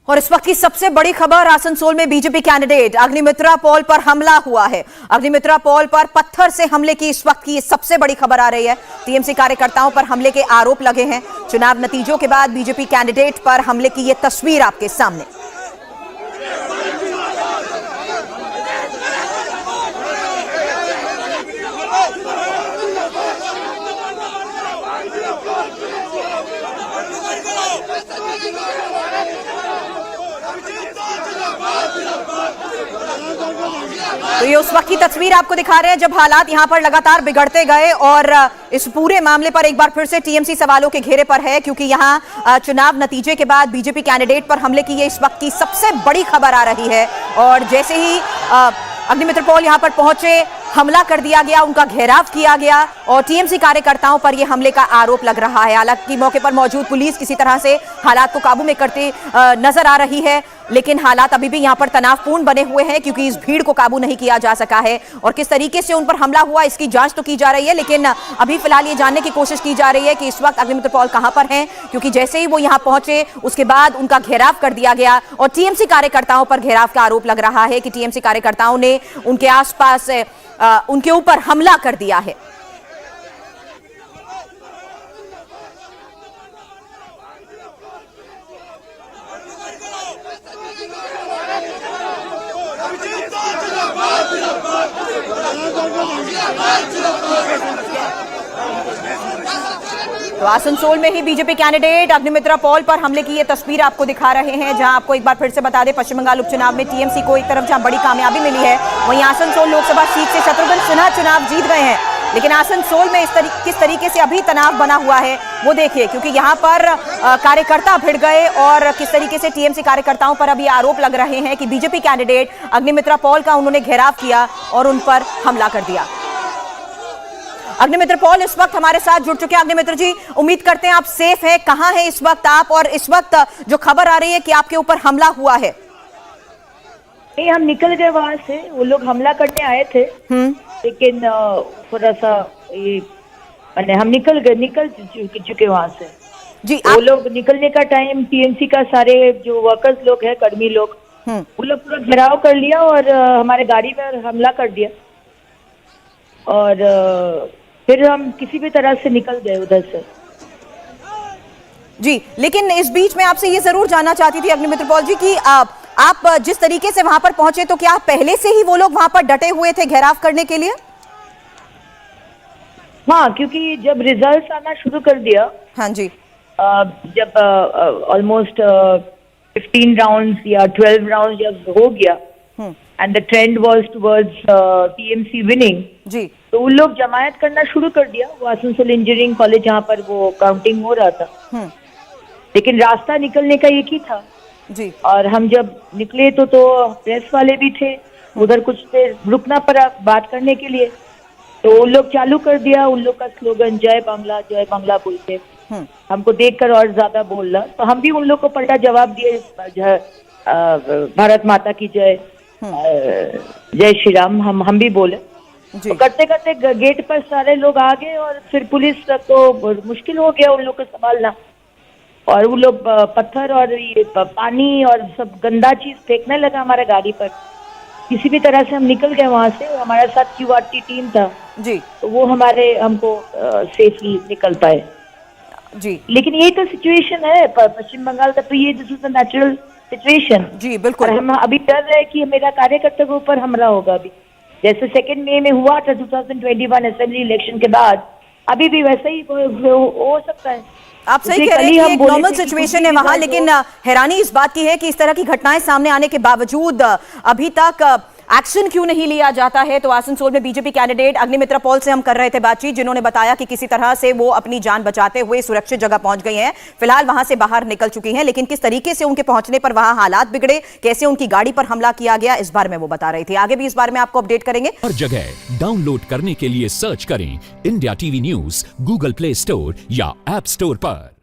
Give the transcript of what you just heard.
और इस वक्त की सबसे बड़ी खबर, आसनसोल में बीजेपी कैंडिडेट अग्निमित्रा पॉल पर हमला हुआ है। अग्निमित्रा पॉल पर पत्थर से हमले की इस वक्त की सबसे बड़ी खबर आ रही है। टीएमसी कार्यकर्ताओं पर हमले के आरोप लगे हैं। चुनाव नतीजों के बाद बीजेपी कैंडिडेट पर हमले की यह तस्वीर आपके सामने। तो ये उस वक्त की तस्वीर आपको दिखा रहे हैं जब हालात यहां पर लगातार बिगड़ते गए और इस पूरे मामले पर एक बार फिर से टीएमसी सवालों के घेरे पर है, क्योंकि यहां चुनाव नतीजे के बाद बीजेपी कैंडिडेट पर हमले की ये इस वक्त की सबसे बड़ी खबर आ रही है। और जैसे ही अग्निमित्र पॉल यहां पर पहुंचे, हमला कर दिया गया, उनका घेराव किया गया और टीएमसी कार्यकर्ताओं पर यह हमले का आरोप लग रहा है। हालांकि मौके पर मौजूद पुलिस किसी तरह से हालात को काबू में करते नजर आ रही है, लेकिन हालात अभी भी यहां पर तनावपूर्ण बने हुए हैं क्योंकि इस भीड़ को काबू नहीं किया जा सका है। और किस तरीके से उन पर हमला हुआ इसकी जांच तो की जा रही है, लेकिन अभी फिलहाल ये जानने की कोशिश की जा रही है कि इस वक्त अग्निमित्र पॉल कहां पर हैं, क्योंकि जैसे ही वो यहां पहुंचे उसके बाद उनका घेराव कर दिया गया और टीएमसी कार्यकर्ताओं पर घेराव का आरोप लग रहा है कि टीएमसी कार्यकर्ताओं ने उनके आसपास उनके ऊपर हमला कर दिया है। तो आसनसोल में ही बीजेपी कैंडिडेट अग्निमित्रा पॉल पर हमले की ये तस्वीर आपको दिखा रहे हैं, जहां आपको एक बार फिर से बता दें, पश्चिम बंगाल उपचुनाव में टीएमसी को एक तरफ जहां बड़ी कामयाबी मिली है, वहीं आसनसोल लोकसभा सीट से शत्रुघ्न सिन्हा चुनाव जीत गए हैं। लेकिन आसनसोल में किस तरीके से अभी तनाव बना हुआ है वो देखिए, क्योंकि यहाँ पर कार्यकर्ता भिड़ गए और किस तरीके से टीएमसी कार्यकर्ताओं पर अभी आरोप लग रहे हैं कि बीजेपी कैंडिडेट अग्निमित्रा पॉल का उन्होंने घेराव किया और उन पर हमला कर दिया। अग्निमित्र पॉल इस वक्त हमारे साथ जुड़ चुके हैं। अग्निमित्र जी, उम्मीद करते हैं आप सेफ हैं। कहां हैं इस वक्त आप, और इस वक्त जो खबर आ रही है कि आपके ऊपर हमला हुआ है? नहीं, हम निकल गए वहां से। वो लोग हमला करने आए थे, लेकिन थोड़ा सा ये हम निकल चुके वहां से जी। वो लोग निकलने का टाइम टीएमसी का सारे जो वर्कर्स लोग हैं, कर्मी लोग, वो लोग पूरा घेराव कर लिया और हमारे गाड़ी पर हमला कर दिया और फिर हम किसी भी तरह से निकल गए उधर से। जी, लेकिन इस बीच में आपसे ये जरूर जानना चाहती थी अग्निमित्र पॉल जी कि आप जिस तरीके से वहां पर पहुंचे, तो क्या पहले से ही वो लोग वहां पर डटे हुए थे घेराव करने के लिए? हाँ, क्योंकि जब रिजल्ट आना शुरू कर दिया, हाँ जी, जब ऑलमोस्ट 15 राउंड्स या 12 राउंड जब हो गया and the trend was towards TMC winning जी, तो उन लोग जमायत करना शुरू कर दिया। वो आसनसोल इंजीनियरिंग कॉलेज जहाँ पर वो काउंटिंग हो रहा था, लेकिन रास्ता निकलने का एक ही था जी। और हम जब निकले तो प्रेस वाले भी थे उधर, कुछ देर रुकना पड़ा बात करने के लिए। तो उन लोग चालू कर दिया, उन लोग का स्लोगन जय बांग्ला बोलते, हमको देखकर और ज्यादा बोलना, तो हम भी उन लोग को पलटा जवाब दिए, भारत माता की जय, जय श्री राम, हम भी बोले। तो करते करते गेट पर सारे लोग आ गए और फिर पुलिस को मुश्किल हो गया उन लोग को संभालना, और वो लोग पत्थर और ये पानी और सब गंदा चीज फेंकने लगा हमारे गाड़ी पर। किसी भी तरह से हम निकल गए वहां से। हमारे साथ क्यूआरटी टीम था जी, तो वो हमको सेफली निकल पाए जी। लेकिन यही तो सिचुएशन है पश्चिम बंगाल का, तो ये this is the natural situation जी, बिल्कुल। हम अभी डर रहे कि मेरा कार्यकर्ता के ऊपर हमला होगा अभी, जैसे 2 मई में हुआ था 2021 असेंबली इलेक्शन के बाद, अभी भी वैसा ही हो सकता है। आप सही कह रहे हैं कि एक नॉर्मल सिचुएशन है वहां, लेकिन हैरानी इस बात की है कि इस तरह की घटनाएं सामने आने के बावजूद अभी तक एक्शन क्यों नहीं लिया जाता है। तो आसनसोल में बीजेपी कैंडिडेट अग्निमित्रा पॉल से हम कर रहे थे बातचीत, जिन्होंने बताया कि किसी तरह से वो अपनी जान बचाते हुए सुरक्षित जगह पहुंच गई हैं, फिलहाल वहां से बाहर निकल चुकी हैं, लेकिन किस तरीके से उनके पहुंचने पर वहां हालात बिगड़े, कैसे उनकी गाड़ी पर हमला किया गया, इस बारे में वो बता रही थी। आगे भी इस बारे में आपको अपडेट करेंगे। हर जगह डाउनलोड करने के लिए सर्च करें India TV news Google play store या ऐप स्टोर पर।